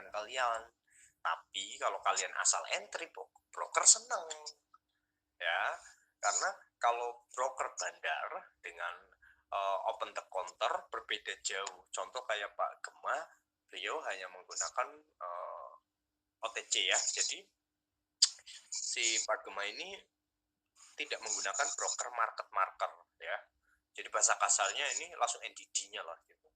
perendahan kalian. Tapi kalau kalian asal entry, broker seneng ya, karena kalau broker bandar dengan open the counter berbeda jauh. Contoh kayak Pak Gema, beliau hanya menggunakan OTC ya, jadi si Pak Gema ini tidak menggunakan broker market ya, jadi bahasa kasarnya ini langsung NDD-nya lah gitu.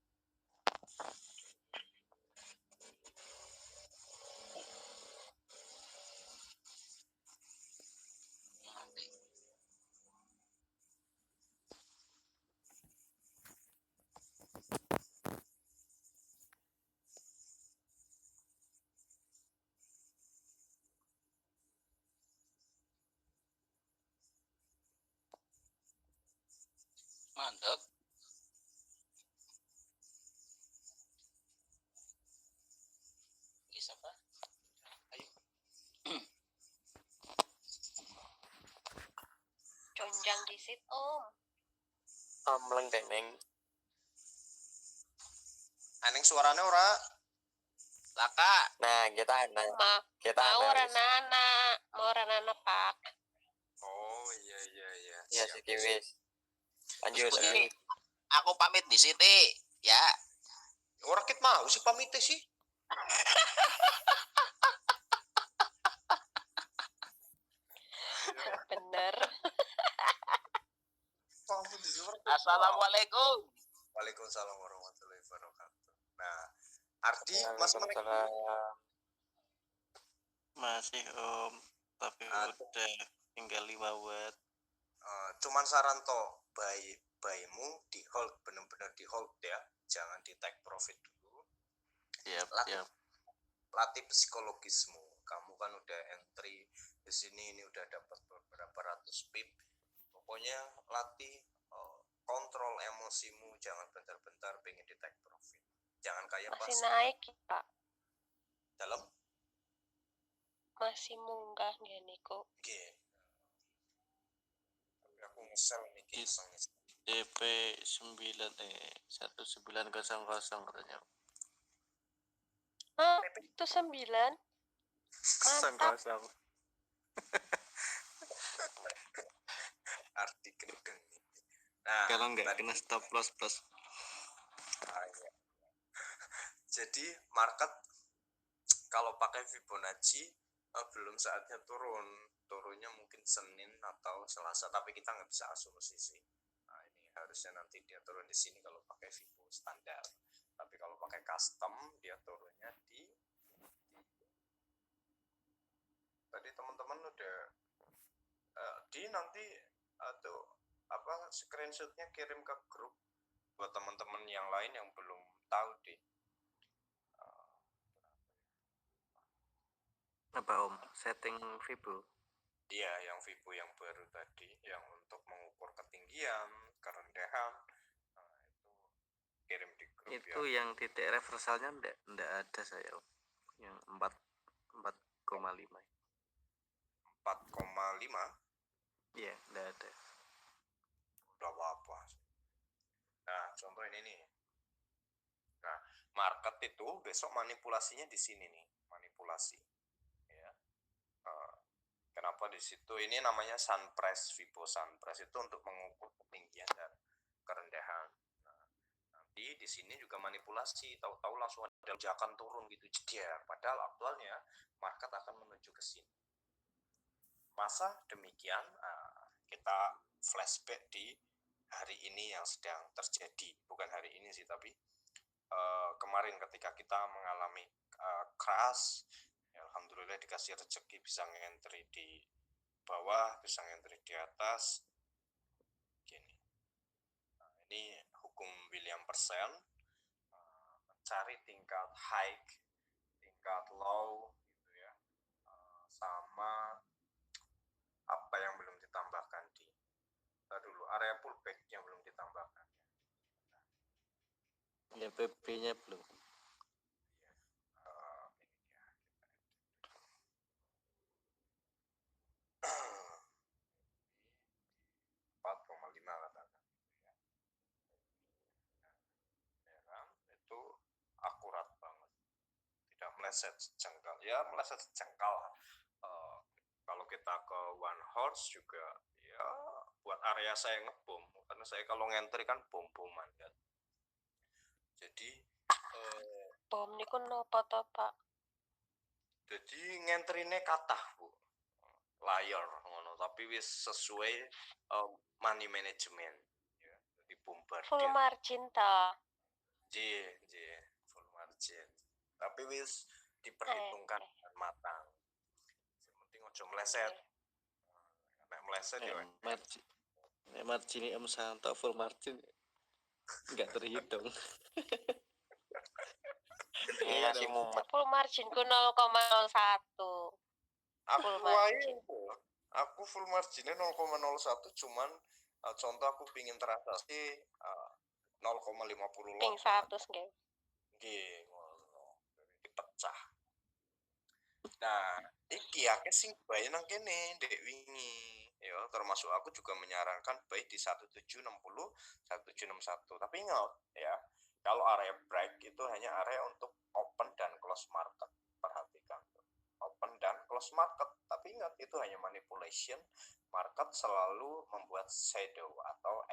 Mantap. Bisa Pak? Ayo. Conjang disit Om. Melengkeng neng. Aneng suaranya ora. Laka. Nah, kita enak. Mau ranana Pak. Oh iya. Iya sih wis. Lanjut. Ini aku pamit di sini ya. Orang kita mau sih pamit sih. Bener. Assalamualaikum. Waalaikumsalam warahmatullahi wabarakatuh. Nah, Ardi, Mas masih Om, tapi udah tinggal 5 watt. Cuman saran toh, bayimu di hold, bener-bener di hold ya, jangan di take profit dulu. Yap. Latih psikologismu. Kamu kan udah entry di sini, ini udah dapat beberapa ratus pip. Pokoknya latih kontrol emosimu, jangan bentar-bentar pengen di take profit. Jangan kayak masih naik Pak. Dalam? Masih munggah nih Niko. Oke. Aku ngesel nih kisah. DP 1900 katanya. Hah? Itu 9? Mantap. Arti gendeng. Nah, kalau nggak kena stop loss plus. Iya. Jadi market kalau pakai Fibonacci belum saatnya turunnya mungkin Senin atau Selasa, tapi kita nggak bisa asumsi sih. Nah, ini harusnya nanti dia turun di sini kalau pakai Fibo standar, tapi kalau pakai custom dia turunnya di tadi teman-teman udah di nanti atau screenshotnya kirim ke grup buat teman-teman yang lain yang belum tahu deh. Apa Om? Setting Fibo? Iya, yang Fibo yang baru tadi, yang untuk mengukur ketinggian, kerendahan, itu kirim di grup. Itu ya. Yang titik reversalnya enggak ada saya Om. Yang 4,5. 4,5? Iya, enggak ada. Udah apa-apa. Nah, contoh ini nih. Nah, market itu besok manipulasinya di sini nih, manipulasi. Ya. Kenapa di situ? Ini namanya sunprice, Fibo sunprice itu untuk mengukur ketinggian dan kerendahan. Nah, nanti di sini juga manipulasi, tahu-tahu langsung ada lonjakan turun gitu, jeder. Padahal aktualnya market akan menuju ke sini. Masa demikian, kita flashback di hari ini yang sedang terjadi. Bukan hari ini sih, tapi kemarin ketika kita mengalami crash, ya, alhamdulillah dikasih rezeki bisa ngentri di bawah, bisa ngentri di atas. Gini. Nah, ini hukum William Persen, mencari tingkat high, tingkat low, gitu ya, sama apa yang belum ditambahkan di dulu area pullback yang belum ditambahkan. Ya PP-nya belum. meleset sejengkal. Ya meleset sejengkal. Kalau kita ke one horse juga ya buat area saya ngebom, karena saya kalau ngentri kan bom-boman kan. Jadi Bom niku napa to, Pak? jadi ngentrine kathah Bu, layar ngono, tapi wis sesuai money management ya. Jadi Full bombardir margin ta. J full margin, tapi wis diperhitungkan dengan matang. Yang penting ojo meleset. Nek meleset ya margin M Santo full margin nggak terhitung. Iya masih mumet. Full margin ku 0,01. aku Full wae margin. aku full marginnya 0,01, cuman contoh aku pingin transaksi 0,50 Ping lot 100 nggih. nggih ngono dipecah. Nah iki akeh sing bae nang kene ndek wingi ya, termasuk aku juga menyarankan baik di 1760 1761, tapi ingat ya, kalau area break itu hanya area untuk open dan close market. Perhatikan open dan close market, tapi ingat itu hanya manipulation. Market selalu membuat shadow atau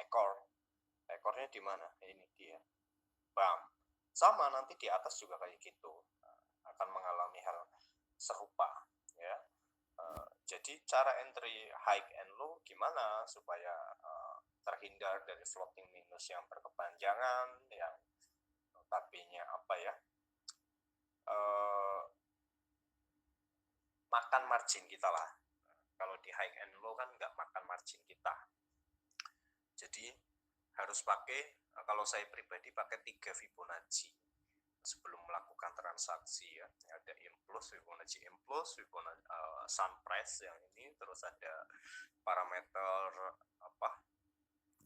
ekornya di mana, ini dia bam, sama nanti di atas juga kayak gitu, akan mengalami hal serupa ya. Jadi cara entry high and low gimana supaya terhindar dari floating minus yang berkepanjangan, yang notabene apa ya, makan margin kita lah. Kalau di high and low kan nggak makan margin kita. Jadi harus pakai, kalau saya pribadi pakai 3 Fibonacci sebelum melakukan transaksi ya. Ada impuls, Fibonacci impuls, Fibonacci sun price yang ini, terus ada parameter apa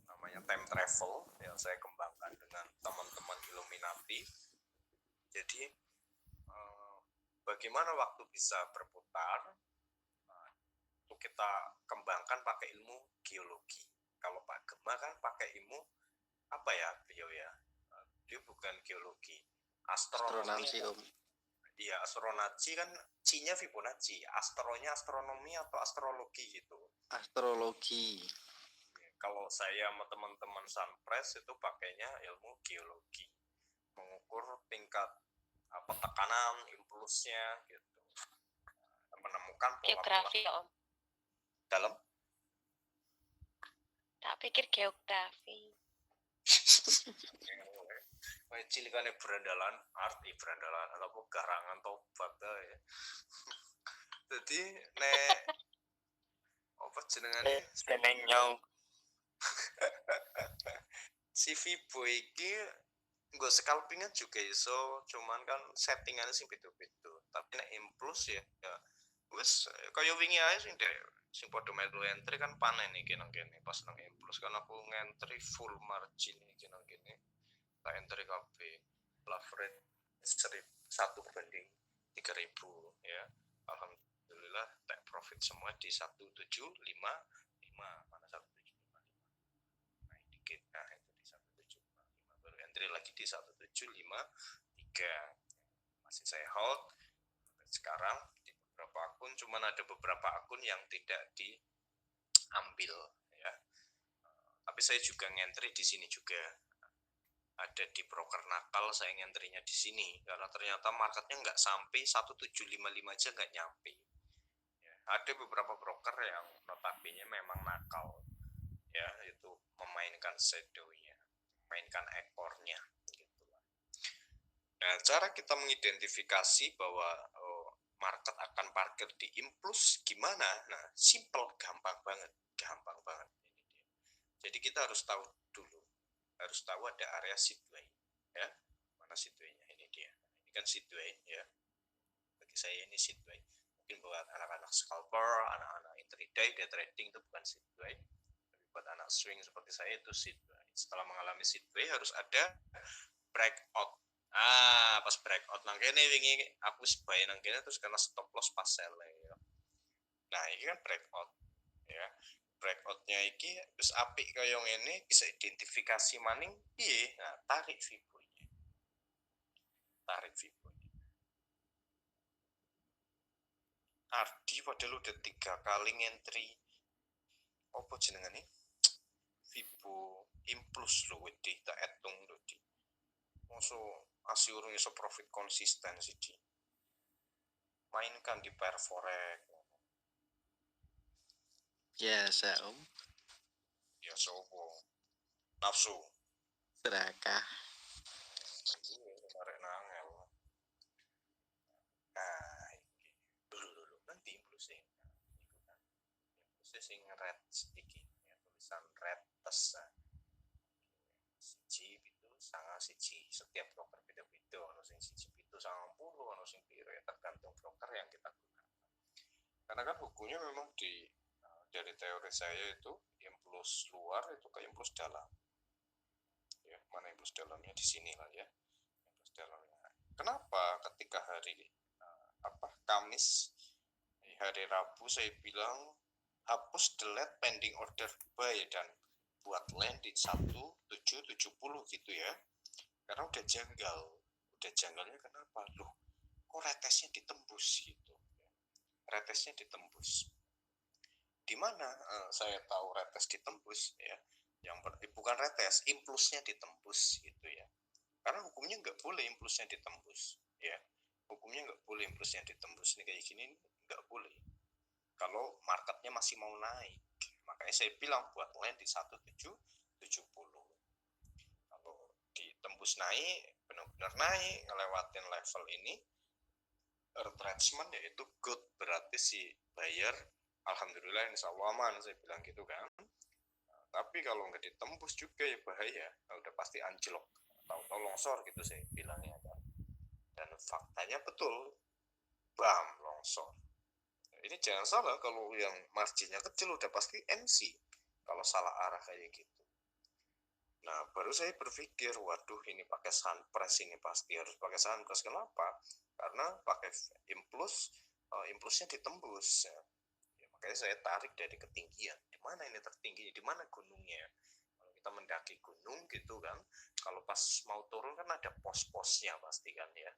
namanya time travel yang saya kembangkan dengan teman-teman Illuminati. Jadi bagaimana waktu bisa berputar, itu kita kembangkan pakai ilmu geologi. Kalau Pak Gema kan pakai ilmu apa ya beliau ya, dia bukan geologi, astronomi Om. Iya, astronaci kan C-nya Fibonacci, astronya astronomi atau astrologi gitu. Astrologi. Kalau saya sama teman-teman Sunpress itu pakainya ilmu geologi, mengukur tingkat tekanan, impulsnya gitu, menemukan pola-pola Geografi, Om. dalam. Tak pikir geografi. Cilikane berandalan arti berandalan apa garangan tobat ya. Jadi nek apa jenengane Senenyong. si Vibo iki nggo scalpingan juga iso, cuman kan settingannya sing beda-beda. Tapi nek impuls ya wis kaya wingi ae sing padha melu entry kan panen iki nang kene. Pas nang impuls kan aku ngentry full margin iki nang kene. Tak entry kabeh leverage 1/3000 ya. Alhamdulillah take profit semua di 1755. Mana 1755? Nah, dikit. Nah, itu di 1755. Baru entry lagi di 1753. Masih saya hold. Sekarang di beberapa akun, cuman ada beberapa akun yang tidak diambil ya. Tapi saya juga ngentry di sini juga. Ada di broker nakal saya ngentrinya di sini karena ternyata marketnya nggak sampai 1755 aja nggak nyampe ya. Ada beberapa broker yang notabene memang nakal ya, itu memainkan shadow-nya, memainkan ekornya gitu. Nah, cara kita mengidentifikasi bahwa market akan parkir di impuls gimana? Nah, simple, gampang banget ini dia. Jadi kita harus tahu ada area sideway ya. Mana sideway-nya? Ini dia. Ini kan sideway ya. Bagi saya ini sideway. Mungkin buat anak-anak scalper, anak-anak intraday, day trading itu bukan sideway. Tapi buat anak swing seperti saya itu sideway. Setelah mengalami sideway harus ada breakout. Pas breakout nang kene wingi aku buy nang kene terus kena stop loss pas sell ya. Nah, ini kan breakout ya. Breakoutnya iki terus apik kaya ngene, bisa identifikasi maning piye. Nah, tarik Fibo. Ardi padahal udah 3 kali ngentri apa jenengane Vibo Implus lho wedi tak etung lho di mosok asih urung iso profit konsisten sih di mainkan di perforek Biasa om. ya sopo nafsu Serakah. iya kemarin nangel nah iki dulu nanti Implus sing Implus sing red iki ya tulisan red tes siji itu sangat siji setiap broker beda-beda ono sing siji itu 90 ono sing piro ya tergantung broker yang kita gunakan karena kan bukunya memang dari teori saya itu impuls luar itu ke impuls dalam ya mana impuls dalamnya di sini lah ya impuls dalamnya kenapa ketika hari Kamis hari Rabu saya bilang hapus delete pending order buy dan buat land di 1770 gitu ya karena udah janggalnya kenapa loh kok retesnya ditembus gitu retesnya ditembus di mana saya tahu retes ditembus ya yang bukan retes impulsnya ditembus gitu ya karena hukumnya nggak boleh impulsnya ditembus ya hukumnya nggak boleh impulsnya ditembus nih kayak gini nggak boleh kalau marketnya masih mau naik makanya saya bilang buat land di 1770 kalau ditembus naik benar-benar naik ngelewatin level ini retracement yaitu good berarti si buyer alhamdulillah insya Allah aman saya bilang gitu kan tapi kalau nggak ditembus juga ya bahaya udah pasti anjlok atau longsor gitu saya bilangnya kan dan faktanya betul bam longsor ini jangan salah kalau yang marginnya kecil udah pasti MC kalau salah arah kayak gitu nah baru saya berpikir waduh ini pakai sunpress ini pasti harus pakai sunpress kenapa karena pakai impulsnya ditembus ya. Makanya saya tarik dari ketinggian di mana ini tertinggi di mana gunungnya kalau kita mendaki gunung gitu kan kalau pas mau turun kan ada pos-posnya pasti kan ya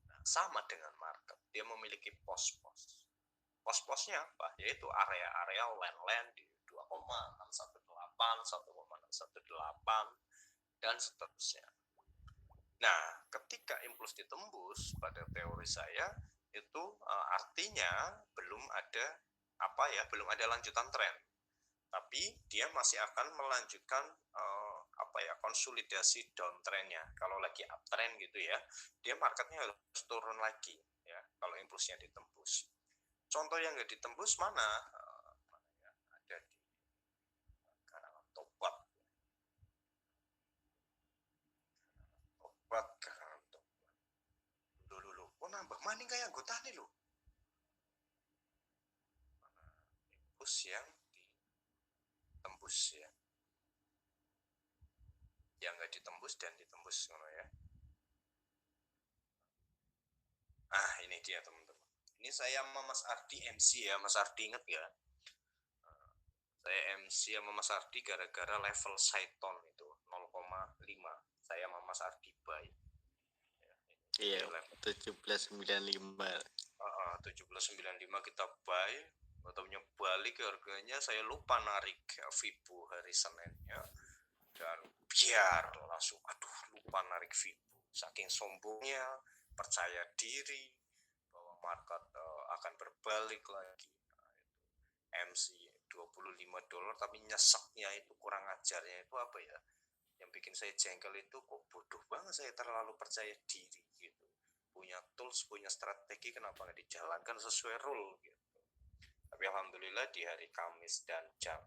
nah, sama dengan market dia memiliki pos-posnya apa yaitu area-area land di 2,618 1,618 dan seterusnya nah ketika impuls ditembus pada teori saya itu artinya belum ada belum ada lanjutan tren tapi dia masih akan melanjutkan konsolidasi downtrendnya kalau lagi uptrend gitu ya dia marketnya harus turun lagi ya kalau impulsnya ditembus contoh yang nggak ditembus mana ada di karangan tobat dulu oh nambah maning kayak anggota nih lo impuls yang ditembus ya yang nggak ditembus dan ditembus ya ini dia teman-teman ini saya sama Mas Ardi MC ya Mas Ardi inget ya saya MC sama Mas Ardi gara-gara level Saiton itu 0,5 saya sama Mas Ardi buy Iya 1795 1795 kita buy ataunya balik harganya saya lupa narik Vibo hari Seninnya dan biar langsung lupa narik Vibo saking sombongnya percaya diri bahwa market akan berbalik lagi MC $25 tapi nyeseknya itu kurang ajarnya itu apa ya yang bikin saya jengkel itu kok bodoh banget saya terlalu percaya diri gitu punya tools punya strategi kenapa nggak dijalankan sesuai rule gitu tapi alhamdulillah di hari Kamis dan jam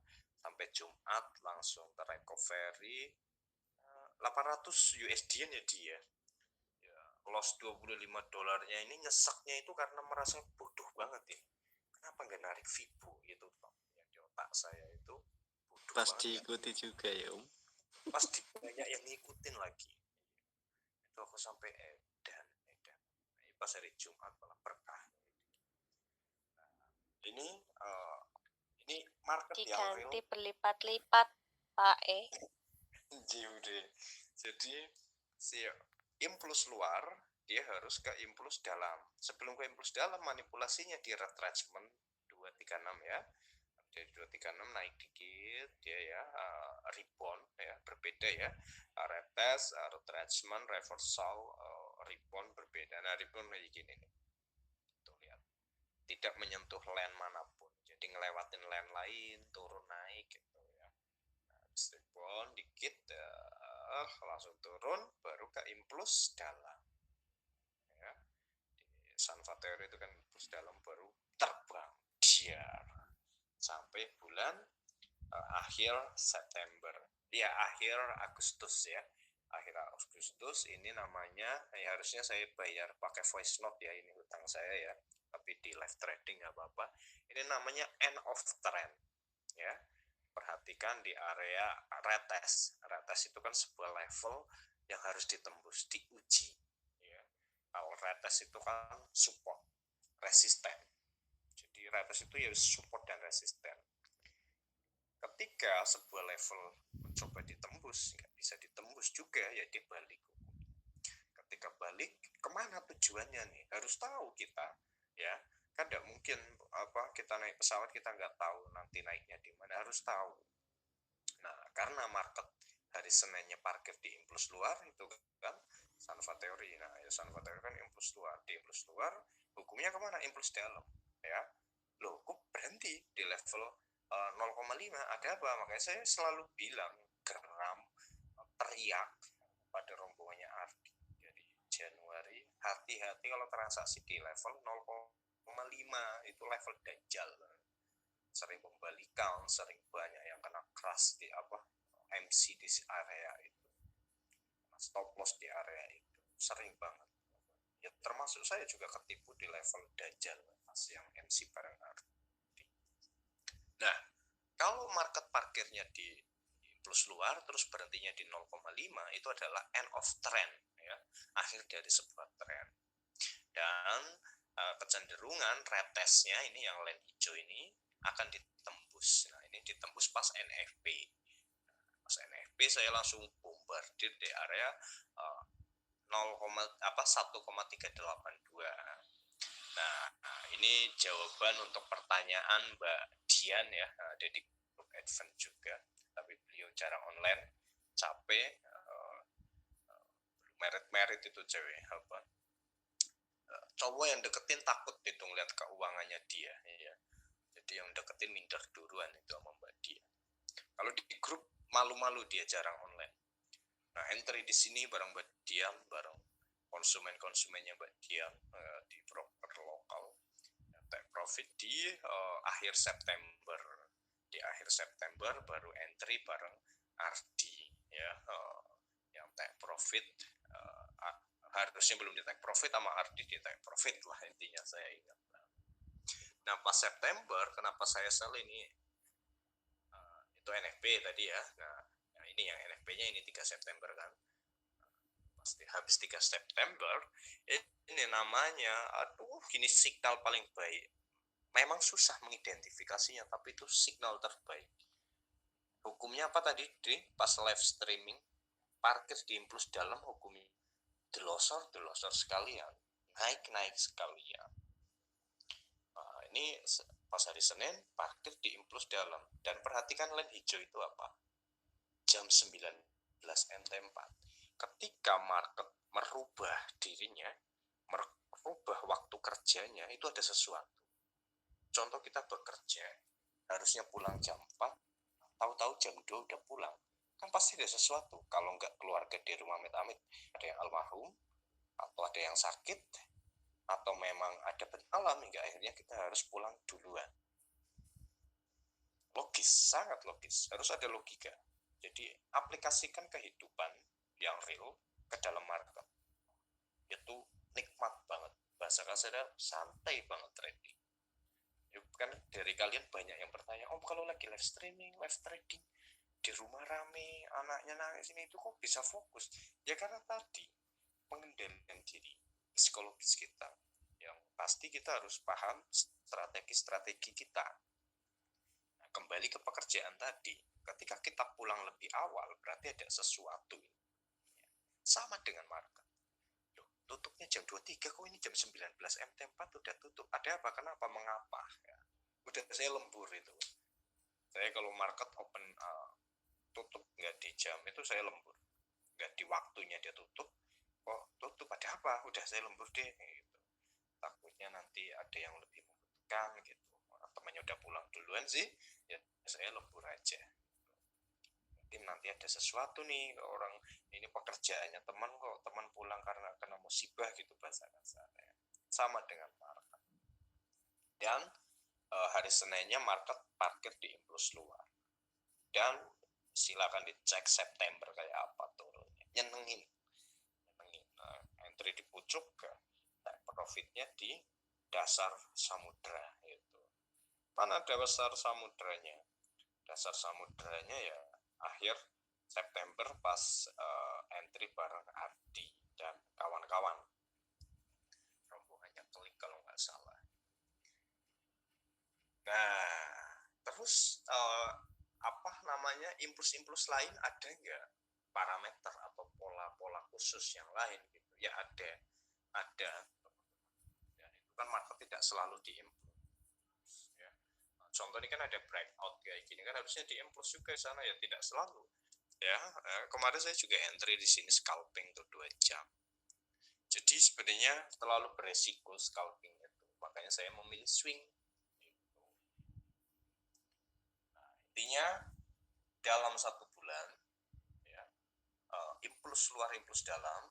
sampai Jumat langsung terrecovery 800 USD ya dia ya, loss $25 ini nyeseknya itu karena merasa bodoh banget ya kenapa nggak narik Vibo gitu yang di otak saya itu bodoh pas banget, diikuti kan? juga ya om Pasti banyak yang ngikutin lagi itu aku sampai edan pas hari Jumat malah berkah ini market yang real diganti berlipat-lipat Pak jadi si impuls luar dia harus ke impuls dalam. Sebelum ke impuls dalam, manipulasinya di retracement 236 ya. Dari 236 naik dikit dia ya, rebound ya, berbeda ya. Retest, retracement, reversal, rebound berbeda. Nah, rebound kayak gini nih. Tuh lihat. Tidak menyentuh line manapun. Jadi ngelewatin line lain, turun naik gitu ya. Nah, rebound dikit langsung turun baru ke impuls dalam. Ya. Di Sanfatero itu kan impuls dalam baru terbang diar sampai bulan akhir September. Ya, akhir Agustus ya. Akhir Agustus ini namanya ya, harusnya saya bayar pakai voice note ya, ini hutang saya ya. Tapi di live trading nggak apa-apa. Ini namanya end of trend ya. Perhatikan di area retest. Retest itu kan sebuah level yang harus ditembus, diuji ya. Kalau retest itu kan support, resisten. Jadi retest itu ya support dan resisten. Ketika sebuah level mencoba ditembus, nggak bisa ditembus juga, ya dia balik. Ketika balik, kemana tujuannya nih? Harus tahu kita, ya. Kan nggak mungkin kita naik pesawat kita nggak tahu nanti naiknya di mana, harus tahu. Nah, karena market hari Seninnya parkir di impuls luar itu kan Sanfatero. Nah, ya Sanfatero kan impuls luar, di impuls luar hukumnya kemana? Impuls dalam, ya. Loh, kok berhenti di level 0,5? Ada apa? Makanya saya selalu bilang geram, teriak pada rombongannya Ardi dari Januari, hati-hati kalau transaksi di level 0,5, itu level dajjal. Sering kembali count, sering banyak yang kena crash di MC di area itu, stop loss di area itu, sering banget ya, termasuk saya juga ketipu di level dajjal pas yang MC bareng Ardi. Nah, kalau market parkirnya di impuls luar terus berhentinya di 0,5, itu adalah end of trend ya, akhir dari sebuah trend. Dan kecenderungan retestnya ini yang line hijau ini akan ditembus. Nah, ini ditembus pas NFP. Pas NFP saya langsung bombardir di area 1,382. Nah, ini jawaban untuk pertanyaan Mbak Dian ya, ada di grup advance juga, tapi beliau jarang online, capek, merit itu cewek cowok yang deketin takut itu ngeliat keuangannya dia ya. Jadi yang deketin minder duluan itu sama Mbak Dian. Kalau di grup malu-malu dia jarang online. Nah, entry di sini bareng Mbak Dian, bareng konsumennya Mbak Dian di broker lokal. Take profit di akhir September. Di akhir September baru entry bareng Ardi ya, yang take profit harusnya belum di take profit sama Ardi, di take profit lah intinya, saya ingat. Nah, pas September kenapa saya sell ini, itu NFP tadi ya. Nah ini yang NFP-nya ini 3 September kan. Pasti habis 3 September ini namanya, ini signal paling baik. Memang susah mengidentifikasinya, tapi itu signal terbaik. Hukumnya apa tadi di pas live streaming, parkir di impuls dalam, hukumnya delosor sekalian, naik sekalian. Nah, ini pas hari Senin parkir di impuls dalam, dan perhatikan line hijau itu apa, jam 19 MT4. Ketika market merubah dirinya, merubah waktu kerjanya, itu ada sesuatu. Contoh, kita bekerja harusnya pulang jam 4, tahu-tahu jam 2 udah pulang, kan pasti ada sesuatu. Kalau nggak keluarga di rumah amit-amit, ada yang almarhum, atau ada yang sakit, atau memang ada bencana alam hingga akhirnya kita harus pulang duluan. Logis, sangat logis, harus ada logika. Jadi aplikasikan kehidupan yang real ke dalam market, itu nikmat banget. Bahasa kasarnya santai banget trading. Kan dari kalian banyak yang bertanya, kalau lagi live streaming, live trading di rumah rame, anaknya nangis, ini itu kok bisa fokus? Ya karena tadi pengendalian diri, psikologis kita, yang pasti kita harus paham strategi kita. Nah, kembali ke pekerjaan tadi, ketika kita pulang lebih awal berarti ada sesuatu. Sama dengan market. Loh, tutupnya jam 23, kok ini jam 19 MT4 udah tutup, ada apa, kenapa, mengapa ya. Udah saya lembur itu, saya kalau market open tutup nggak di jam itu saya lembur, nggak di waktunya dia tutup, kok tutup, ada apa, udah saya lembur deh gitu. Takutnya nanti ada yang lebih membutuhkan gitu, temannya udah pulang duluan sih, ya saya lembur aja. Mungkin nanti ada sesuatu nih, orang ini pekerjaannya teman kok, teman pulang karena kena musibah gitu bahasa kasarnya. Sama dengan market. Dan hari Seninnya market parkir di impuls luar. Dan silakan dicek September kayak apa turunnya. Nyenengin. Entry di pucuk, profitnya di dasar samudra itu. Mana dasar samudranya? Dasar samudranya ya akhir September pas entry bareng Ardi dan kawan-kawan, rombongannya Klik kalau nggak salah. Nah, terus apa namanya, impuls-impuls lain ada nggak, parameter atau pola-pola khusus yang lain gitu ya? Ada. Dan itu kan market tidak selalu di impuls ya. Contoh ini kan ada breakout kayak gini kan harusnya di impuls juga sana ya, tidak selalu ya. Kemarin saya juga entry di sini scalping tuh 2 jam. Jadi sebenarnya terlalu beresiko scalping itu, makanya saya memilih swing gitu. Nah, intinya dalam 1 bulan ya, impuls luar impuls dalam,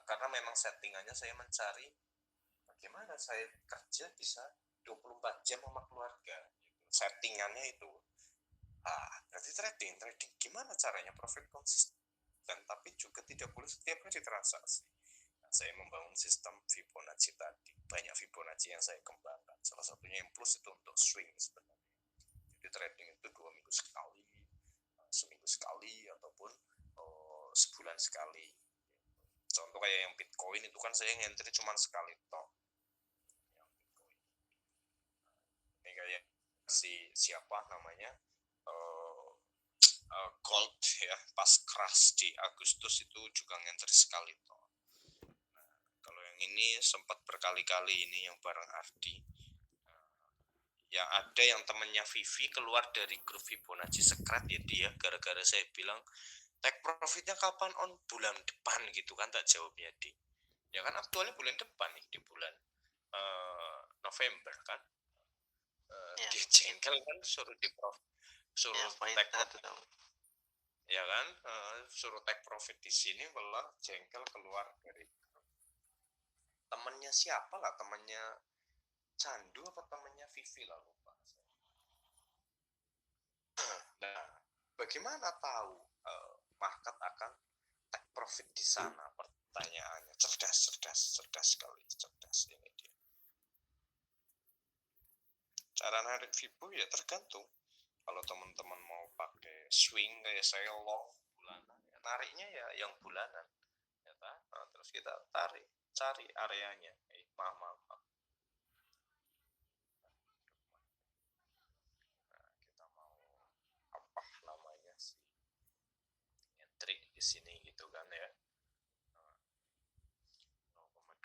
karena memang settingannya saya mencari bagaimana saya kerja bisa 24 jam sama keluarga gitu. Settingannya itu berarti trading gimana caranya profit konsisten tapi juga tidak boleh setiap hari transaksi. Nah, saya membangun sistem Fibonacci tadi, banyak Fibonacci yang saya kembangkan, salah satunya yang plus itu untuk swing sebenarnya. Jadi trading itu 2 minggu sekali, seminggu sekali, ataupun sebulan sekali. Contoh kayak yang Bitcoin itu kan saya ngentri cuma sekali toh. Yang Bitcoin. Ini kayak siapa namanya, gold ya, pas crash di Agustus itu juga ngentri sekali toh. Nah, kalau yang ini sempat berkali-kali ini yang bareng Ardi. Yang ada yang temennya Vivi keluar dari grup Fibonacci Secret ya dia, gara-gara saya bilang take profitnya kapan on, bulan depan gitu kan, tak jawabnya di ya kan aktualnya bulan depan nih, di bulan November kan. Ya. Dia jengkel kan, suruh Ya, take profit profit ya kan, suruh take profit di sini, malah jengkel keluar dari grup. Temennya siapa lah, temennya Candu apa temennya Vivi lah, lupa. Nah, bagaimana tahu market akan take profit di sana? Pertanyaannya cerdas sekali, cerdas ini dia. Cara narik Fibo ya tergantung. Kalau teman-teman mau pakai swing kayak saya long bulanan, ya nariknya ya yang bulanan, ya nah, terus kita cari areanya. Maaf. Nah, kita mau apa namanya sih, entry di sini gitu kan ya.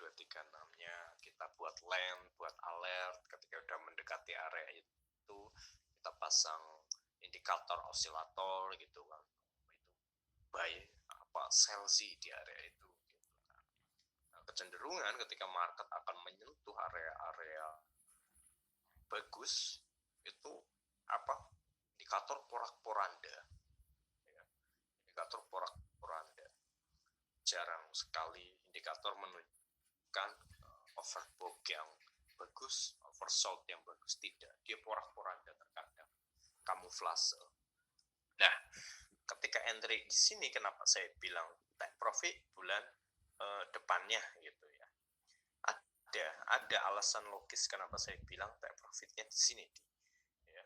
0,236-nya kita buat land, buat alert ketika udah mendekati area itu, kita pasang indikator osilator gitu kan, itu buy apa sell sih di area itu gitu kan. Nah, kecenderungan ketika market akan menyentuh area-area bagus itu apa, indikator porak-poranda ya. Indikator porak-poranda jarang sekali indikator menunjukkan overbought yang bagus, oversold yang bagus, tidak, dia porak-poranda terkadang, kamuflase. Nah, ketika entry di sini kenapa saya bilang take profit bulan depannya gitu ya, ada alasan logis kenapa saya bilang take profitnya di sini ya,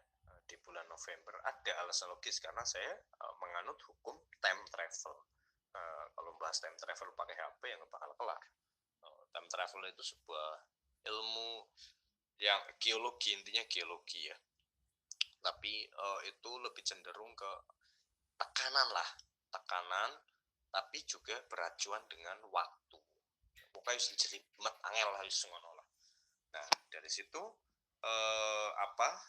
di bulan November. Ada alasan logis karena saya menganut hukum time travel. Kalau bahas time travel pakai HP yang bakal kelar. Time travel itu sebuah ilmu yang geologi, intinya geologi ya, tapi itu lebih cenderung ke tekanan, tapi juga beracuan dengan waktu pokoknya wis jelimet angel lah wis ngono lah. Nah, dari situ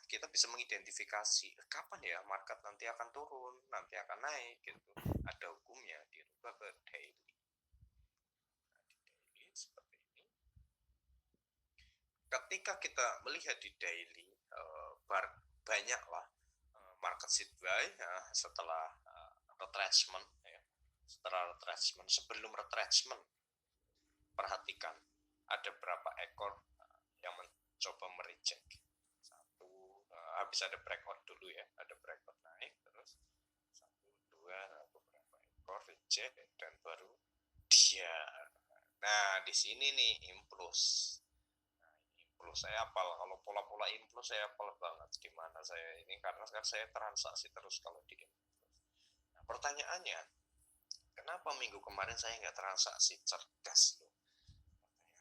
kita bisa mengidentifikasi kapan ya market nanti akan turun, nanti akan naik gitu. Ada hukumnya dirubah ke daily. Nah, di daily seperti ini. Ketika kita melihat di daily banyaklah market sideways setelah retracement ya. Setelah retracement, sebelum retracement perhatikan ada berapa ekor yang mencoba mereject. Satu, habis ada breakout dulu ya, ada breakout naik terus 1, 2, beberapa ekor reject dan baru dia. Nah, di sini nih impuls. Saya hafal, kalau pola-pola impuls saya hafal banget di mana saya ini, karena kan saya transaksi terus kalau di impuls. Nah, pertanyaannya, kenapa minggu kemarin saya nggak transaksi? Cerdas loh.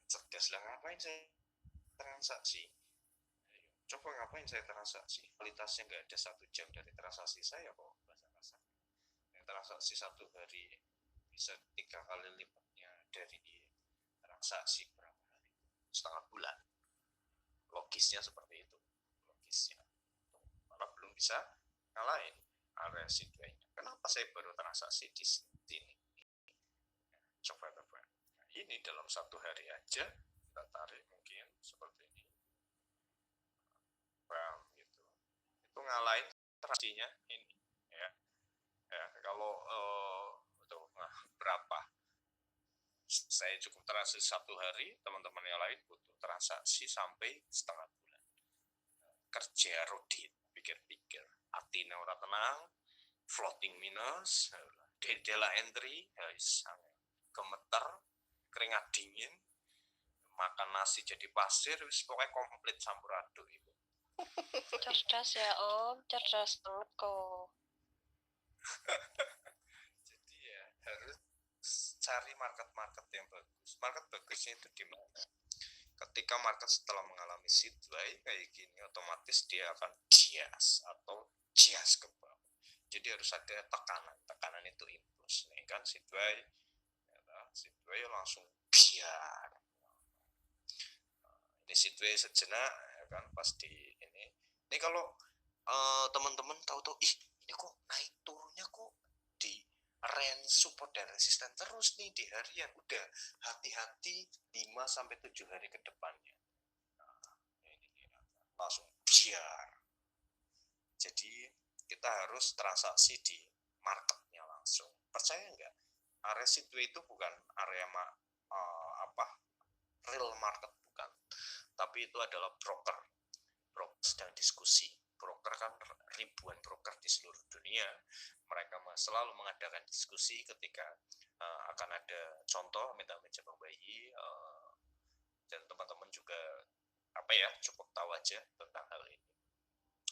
Cerdas lah, ngapain saya transaksi? Coba ngapain saya transaksi? Kualitasnya nggak ada 1 jam dari transaksi saya kok bahasa kasar. Transaksi 1 hari bisa 3 kali lipatnya dari transaksi berapa hari? Setengah bulan. Logisnya seperti itu, logisnya malah belum bisa ngalahin area sideways-nya. Kenapa saya baru transaksi di sini? Coba nah, ini dalam 1 hari aja kita tarik mungkin seperti ini, bam gitu, itu ngalahin transaksinya ini ya. Kalau berapa saya cukup transaksi 1 hari, teman-teman yang lain butuh transaksi sampai setengah bulan. Kerja rudit, pikir-pikir, atine ora tenang, floating minus, dedela entry, gemeter, keringat dingin, makan nasi jadi pasir, pokoknya komplit campur aduk itu. Cerdas ya Om, cerdas banget kok. Jadi ya harus cari market-market yang bagus. Market bagusnya itu di mana? Ketika market setelah mengalami sideways kayak gini, otomatis dia akan bias atau bias ke bawah. Jadi harus ada tekanan. Tekanan itu impuls. Nih kan sideways, sideways langsung biar. Ini sideways sejenak, ya kan? Pas di ini. Ini kalau teman-teman tahu-tahu, ini kok naik turunnya kok di range support dan resisten terus nih di harian, udah hati-hati 5-7 hari ke depannya. Nah, ini langsung biar. Jadi kita harus transaksi di marketnya langsung. Percaya nggak? Area sideways itu bukan area real market, bukan. Tapi itu adalah broker sedang diskusi. Broker kan ribuan broker di seluruh dunia, mereka selalu mengadakan diskusi ketika akan ada contoh meja bayi, dan teman-teman juga cukup tahu aja tentang hal ini.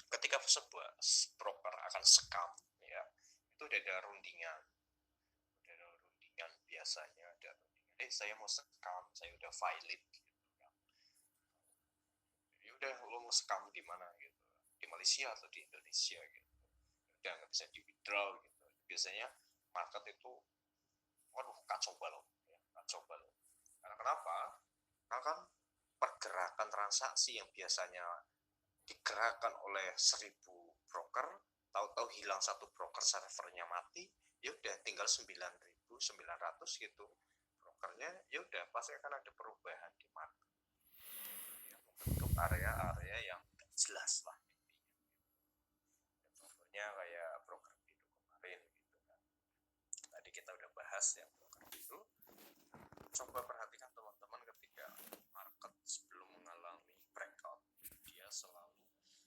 Ketika sebuah broker akan scam ya, itu ada rundingan biasanya ada rundingan, saya mau scam, saya udah valid gitu kan. Jadi udah, lo mau scam di mana gitu, di Malaysia atau di Indonesia gitu, udah nggak bisa di withdraw gitu. Biasanya market itu kacau balau ya, karena kenapa? Karena kan pergerakan transaksi yang biasanya digerakkan oleh 1000 broker, tahu-tahu hilang 1 broker, servernya mati, ya udah tinggal 9.900 gitu brokernya, ya udah pasti akan ada perubahan di market ya, membentuk area-area yang jelas lah intinya. Contohnya kayak broker biru kemarin gitu kan, tadi kita udah bahas ya broker biru. Coba perhatikan teman-teman, ketika market sebelum mengalami breakout, dia selalu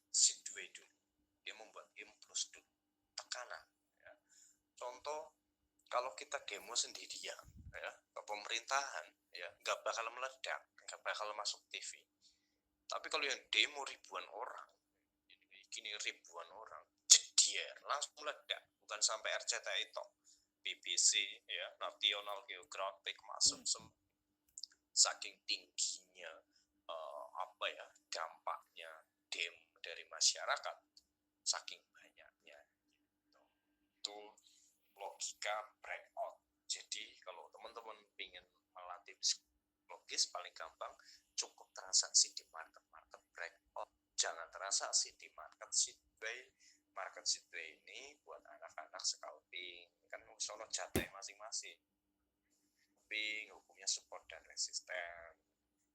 sideways dulu, dia membuat impuls dulu, tekanan ya. Contoh, kalau kita demo sendirian ya ke pemerintahan ya, nggak bakal meledak, nggak bakal masuk TV. Tapi kalau yang demo ribuan orang, gini ribuan orang, jedier langsung meledak, bukan sampai RCTI toh, BBC ya, National Geographic masuk saking tingginya dampaknya demo dari masyarakat, saking banyaknya gitu. Itu logika breakout. Jadi kalau teman-teman ingin melatih logis, paling gampang, cukup transaksi di market breakout, jangan transaksi di market sideway. Market sideway ini buat anak-anak scalping, kan sono jatah masing-masing. Scalping hukumnya support dan resisten.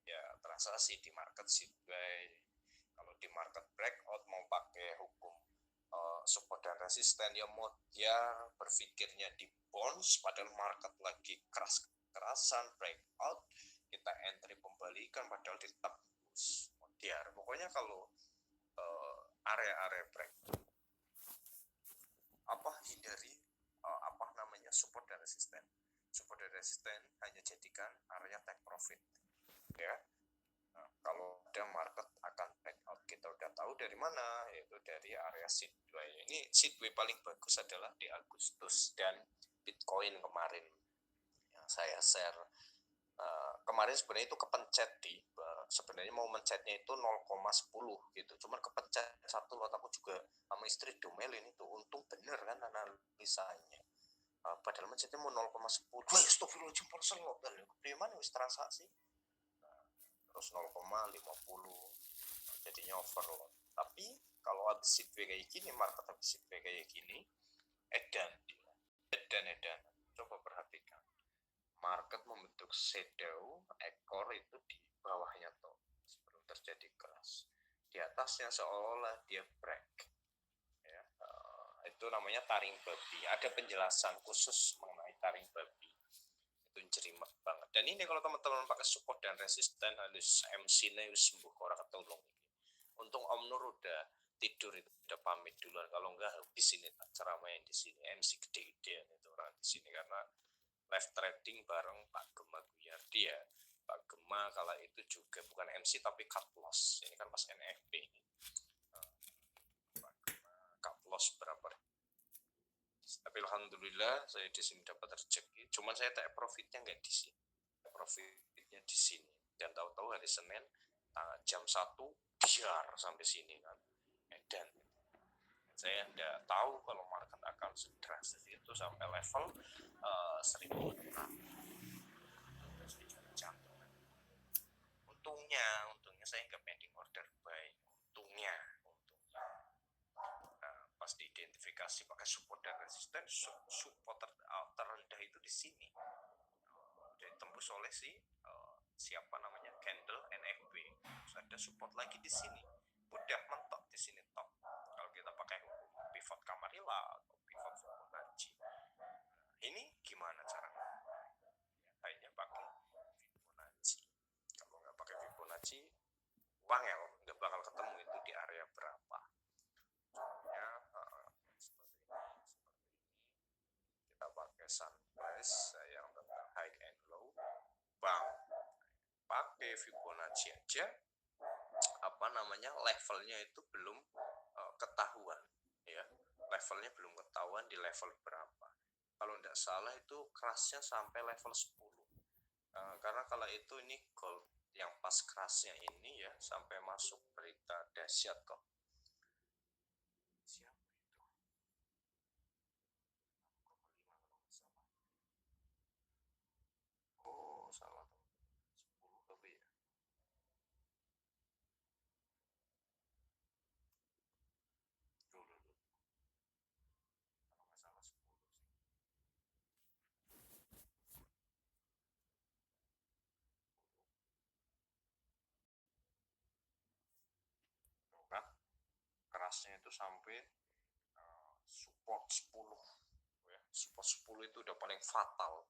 Ya, transaksi di market sideway. Kalau di market breakout mau pakai hukum support dan resisten, ya mau dia berpikirnya di bonds padahal market lagi keras-kerasan breakout, kita entry pembalikan padahal ditebus. Modiar. Pokoknya kalau area-area breakout hindari support dan resisten. Support dan resisten hanya jadikan area take profit, ya. Nah, kalau ada market akan breakout, kita udah tahu dari mana, yaitu dari area sideway. Ini sideway paling bagus adalah di Agustus dan Bitcoin kemarin yang saya share. Kemarin sebenarnya itu kepencet sebenarnya mau mencetnya itu 0,10 gitu, cuman kepencet satu lot. Aku juga sama istri domelin itu, untung bener kan analisanya, padahal mencetnya mau 0,10. Astagfirullahaladzim, persen lot dan gimana wis transaksi, terus 0,50 jadinya overload. Tapi kalau habis sideway kayak gini, market habis sideway kayak gini, edan. Coba perhatikan, market membentuk shadow ekor itu di bawahnya tuh sebelum terjadi crash, di atasnya seolah dia break, ya. Itu namanya taring babi. Ada penjelasan khusus mengenai taring babi, itu jerimak banget. Dan ini kalau teman-teman pakai support dan resisten, harus MC-nya sembuh orang ketulung. Untung Om Nur udah tidur, itu udah pamit duluan. Kalau enggak habis ini ceramah yang di sini, MC gede-gedean itu orang di sini, karena live trading bareng Pak Gema Guyardi ya. Pak Gema kala itu juga bukan MC tapi cut loss. Ini kan pas NFP ini. Pak Gema cut loss berapa? Tapi alhamdulillah saya di sini dapat rezeki. Cuman saya take profitnya nggak di sini. Profitnya di sini. Dan tahu-tahu hari Senin jam 1 biar sampai sini kan. Dan saya tidak tahu kalau market akan sedrastis itu sampai level 1.600. Untungnya saya nggak pending order buy. Untungnya. Nah, pas diidentifikasi pakai support dan resisten, support terendah itu di sini. Ditembus oleh siapa namanya, candle NFP. Terus ada support lagi di sini. Udah mentok di sini top. Kalau kita pakai pivot Kamarilla atau pivot Fibonacci. Ini gimana caranya? Hanya pakai Fibonacci. Kalau nggak pakai Fibonacci, wangel, nggak bakal ketemu itu di area berapa. Contohnya seperti ini. Kita pakai sunrise yang tentang high and low. Bang, pakai Fibonacci aja, levelnya itu belum ketahuan, ya. Levelnya belum ketahuan di level berapa. Kalau tidak salah itu crashnya sampai level 10. Karena kalau itu ini gold yang pas crashnya ini ya, sampai masuk berita dahsyat kok. Siapa itu? 6,5 kalau nggak salah. Oh, salah. 10 lebih ya. Dulu. Kalau nggak salah 10 sih. Kan kerasnya itu sampai support 10 ya. Support 10 itu udah paling fatal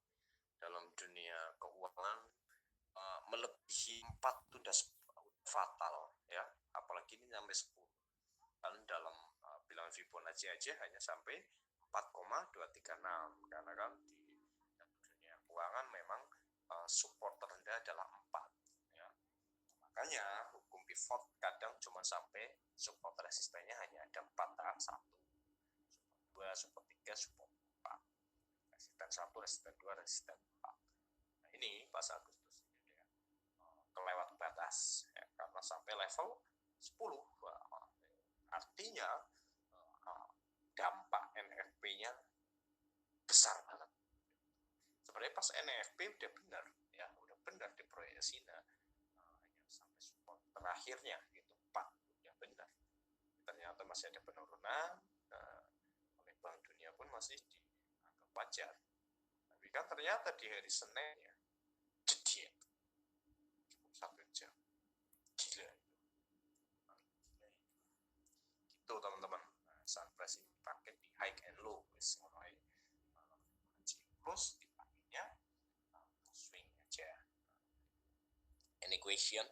dalam dunia keuangan. Melebihi 4 itu udah fatal ya, apalagi ini sampai 10. Kan dalam bilangan Fibonacci aja hanya sampai 4,236, karena kan di dunia keuangan memang support terendah adalah 4 ya. Makanya hukum pivot kadang cuma sampai support resistennya hanya ada 4 tahap 1, support 2, support 3, support 4, resisten 1, resisten 2, resisten 4. Nah ini pas Agustus ini ya, kelewat batas ya, karena sampai level 10. Artinya dampak NFP-nya besar banget. Sebenarnya pas NFP udah benar ya, udah benar Yasina hanya sampai support terakhirnya itu 4 yang benar. Ternyata masih ada penurunan, oleh Bank Dunia pun masih dianggap wajar. Tapi kan ternyata di hari Seninnya jediet cukup 1 jam, gila itu. Gitu teman-teman. Sunrise ini pakai di high and low, wis mulai terus di paginya swing aja. Any question?